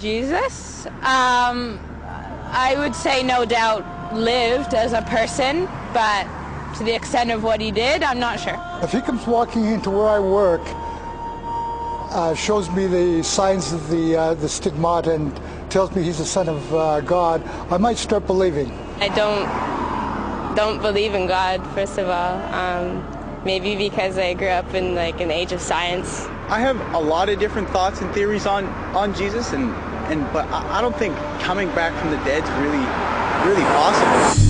Jesus, I would say no doubt lived as a person, but to the extent of what he did, I'm not sure. If he comes walking into where I work, shows me the signs of the stigmata and tells me he's the Son of God, I might start believing. I don't believe in God, first of all. Maybe because I grew up in like an age of science. I have a lot of different thoughts and theories on Jesus, but I don't think coming back from the dead's really possible.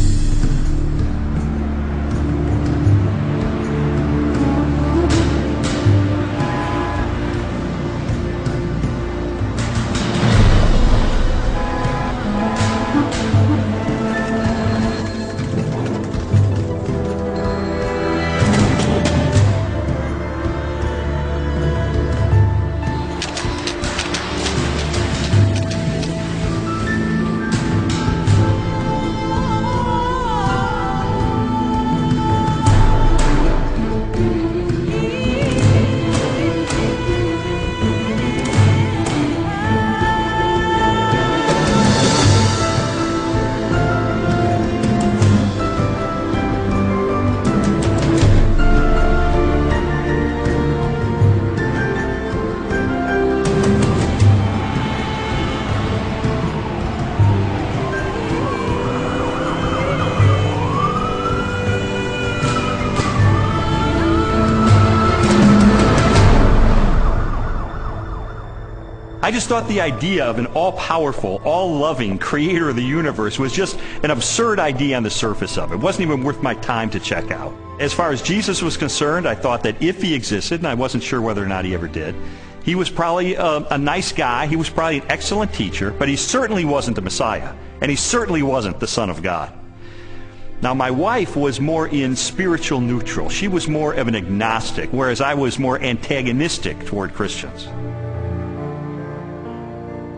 I just thought the idea of an all-powerful, all-loving creator of the universe was just an absurd idea on the surface of it. It wasn't even worth my time to check out. As far as Jesus was concerned, I thought that if he existed, and I wasn't sure whether or not he ever did, he was probably a nice guy, he was probably an excellent teacher, but he certainly wasn't the Messiah, and he certainly wasn't the Son of God. Now, my wife was more in spiritual neutral. She was more of an agnostic, whereas I was more antagonistic toward Christians.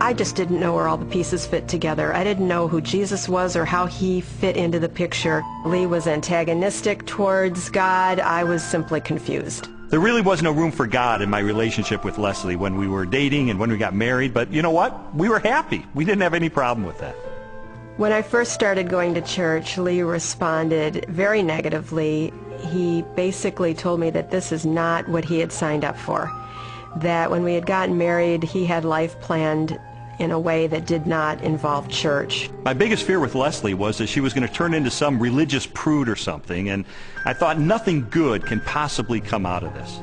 I just didn't know where all the pieces fit together. I didn't know who Jesus was or how he fit into the picture. Lee was antagonistic towards God. I was simply confused. There really was no room for God in my relationship with Leslie when we were dating and when we got married, but you know what? We were happy. We didn't have any problem with that. When I first started going to church, Lee responded very negatively. He basically told me that this is not what he had signed up for. That when we had gotten married, he had life planned in a way that did not involve church. My biggest fear with Leslie was that she was going to turn into some religious prude or something, and I thought nothing good can possibly come out of this.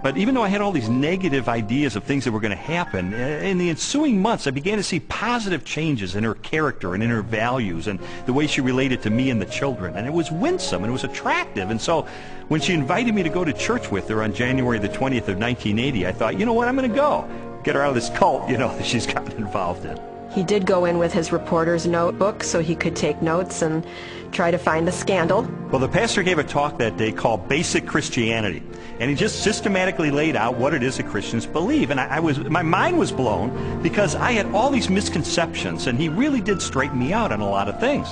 But even though I had all these negative ideas of things that were going to happen, in the ensuing months I began to see positive changes in her character and in her values and the way she related to me and the children. And it was winsome and it was attractive. And so when she invited me to go to church with her on January the 20th of 1980, I thought, you know what, I'm going to go. Get her out of this cult, you know, that she's gotten involved in. He did go in with his reporter's notebook so he could take notes and try to find the scandal. Well, the pastor gave a talk that day called Basic Christianity, and he just systematically laid out what it is that Christians believe. And my mind was blown because I had all these misconceptions, and he really did straighten me out on a lot of things.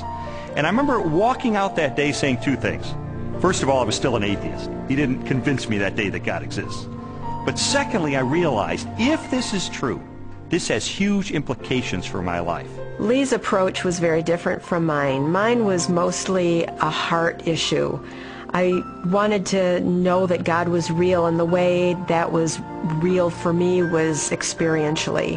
And I remember walking out that day saying two things. First of all, I was still an atheist. He didn't convince me that day that God exists. But secondly, I realized if this is true, this has huge implications for my life. Lee's approach was very different from mine. Mine was mostly a heart issue. I wanted to know that God was real, and the way that was real for me was experientially.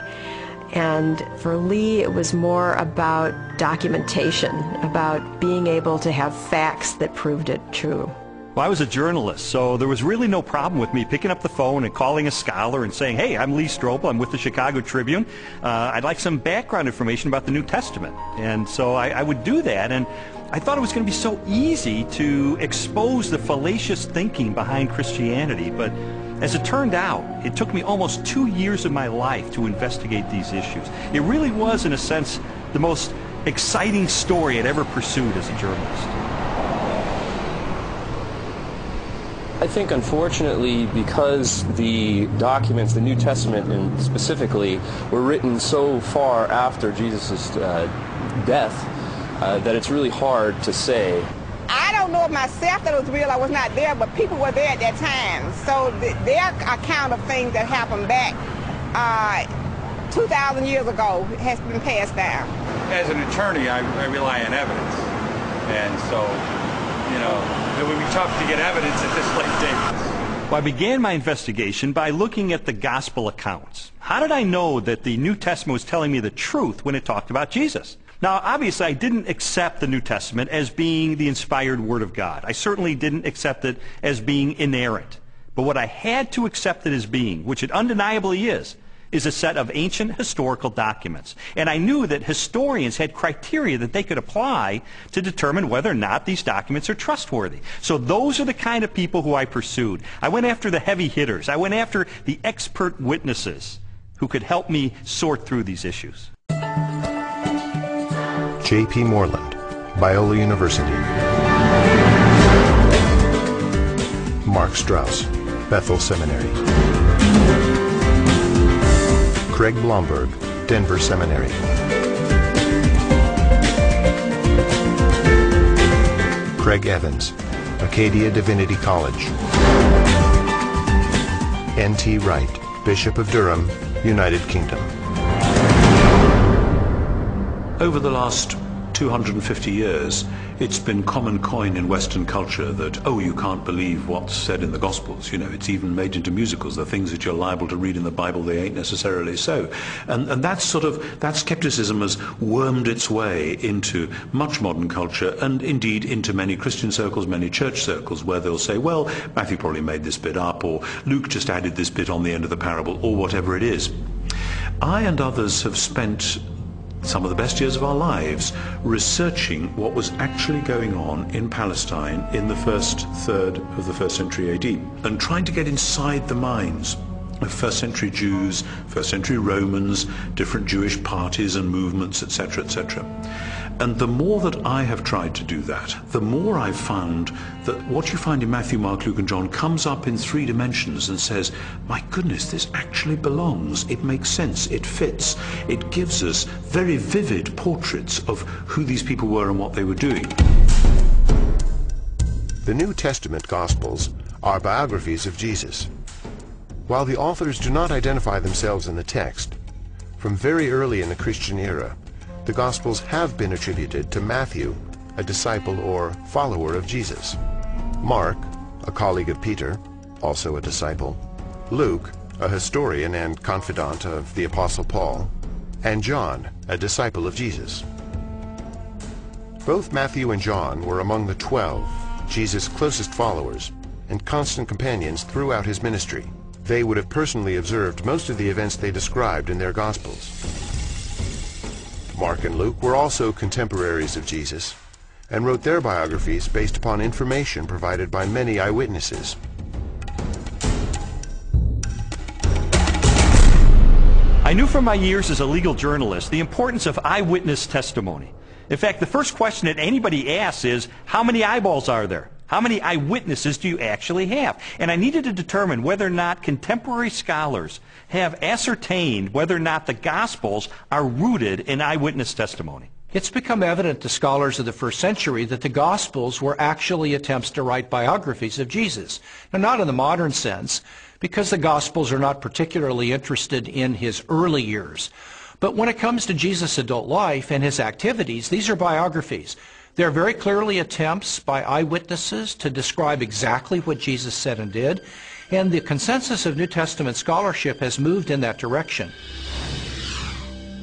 And for Lee, it was more about documentation, about being able to have facts that proved it true. Well, I was a journalist, so there was really no problem with me picking up the phone and calling a scholar and saying, hey, I'm Lee Strobel, I'm with the Chicago Tribune. I'd like some background information about the New Testament. And so I would do that, and I thought it was going to be so easy to expose the fallacious thinking behind Christianity. But as it turned out, it took me almost 2 years of my life to investigate these issues. It really was, in a sense, the most exciting story I'd ever pursued as a journalist. I think, unfortunately, because the documents, the New Testament and specifically, were written so far after Jesus' death, that it's really hard to say. I don't know myself that it was real. I was not there, but people were there at that time. So their account of things that happened back 2,000 years ago has been passed down. As an attorney, I rely on evidence. And so, you know, it would be tough to get evidence at this late date. Well, I began my investigation by looking at the gospel accounts. How did I know that the New Testament was telling me the truth when it talked about Jesus? Now, obviously, I didn't accept the New Testament as being the inspired Word of God. I certainly didn't accept it as being inerrant. But what I had to accept it as being, which it undeniably is a set of ancient historical documents. And I knew that historians had criteria that they could apply to determine whether or not these documents are trustworthy. So those are the kind of people who I pursued. I went after the heavy hitters. I went after the expert witnesses who could help me sort through these issues. J.P. Moreland, Biola University. Mark Strauss, Bethel Seminary. Craig Blomberg, Denver Seminary. Craig Evans, Acadia Divinity College. N.T. Wright, Bishop of Durham, United Kingdom. Over the last 250 years, it's been common coin in Western culture that, oh, you can't believe what's said in the Gospels. You know, it's even made into musicals. The things that you're liable to read in the Bible, they ain't necessarily so. And that skepticism has wormed its way into much modern culture, and indeed into many Christian circles, many church circles, where they'll say, well, Matthew probably made this bit up, or Luke just added this bit on the end of the parable, or whatever it is. I and others have spent some of the best years of our lives researching what was actually going on in Palestine in the first third of the 1st century AD, and trying to get inside the minds of first century Jews, first century Romans, different Jewish parties and movements, etc., etc. And the more that I have tried to do that, the more I've found that what you find in Matthew, Mark, Luke and John comes up in 3 dimensions and says, my goodness, this actually belongs, it makes sense, it fits, it gives us very vivid portraits of who these people were and what they were doing. The New Testament Gospels are biographies of Jesus. While the authors do not identify themselves in the text, from very early in the Christian era, the Gospels have been attributed to Matthew, a disciple or follower of Jesus, Mark, a colleague of Peter, also a disciple, Luke, a historian and confidant of the Apostle Paul, and John, a disciple of Jesus. Both Matthew and John were among the 12, Jesus' closest followers, and constant companions throughout his ministry. They would have personally observed most of the events they described in their Gospels. Mark and Luke were also contemporaries of Jesus and wrote their biographies based upon information provided by many eyewitnesses. I knew from my years as a legal journalist the importance of eyewitness testimony. In fact, the first question that anybody asks is, how many eyeballs are there? How many eyewitnesses do you actually have? And I needed to determine whether or not contemporary scholars have ascertained whether or not the Gospels are rooted in eyewitness testimony. It's become evident to scholars of the first century that the Gospels were actually attempts to write biographies of Jesus. Now, not in the modern sense, because the Gospels are not particularly interested in his early years. But when it comes to Jesus' adult life and his activities, these are biographies. They're very clearly attempts by eyewitnesses to describe exactly what Jesus said and did, and the consensus of New Testament scholarship has moved in that direction.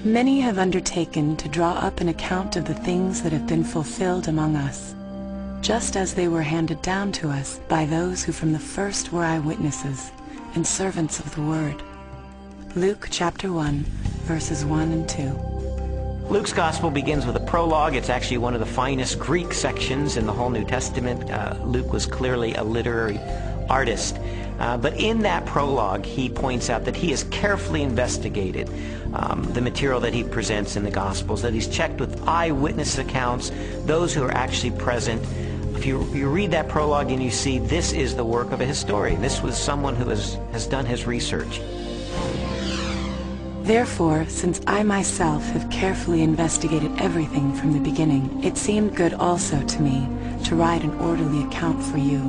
Many have undertaken to draw up an account of the things that have been fulfilled among us, just as they were handed down to us by those who from the first were eyewitnesses and servants of the Word. Luke chapter 1, verses 1 and 2. Luke's Gospel begins with a prologue. It's actually one of the finest Greek sections in the whole New Testament. Luke was clearly a literary artist. But in that prologue, he points out that he has carefully investigated the material that he presents in the Gospels, that he's checked with eyewitness accounts, those who are actually present. If you read that prologue and you see this is the work of a historian, this was someone who has done his research. Therefore, since I myself have carefully investigated everything from the beginning, it seemed good also to me to write an orderly account for you,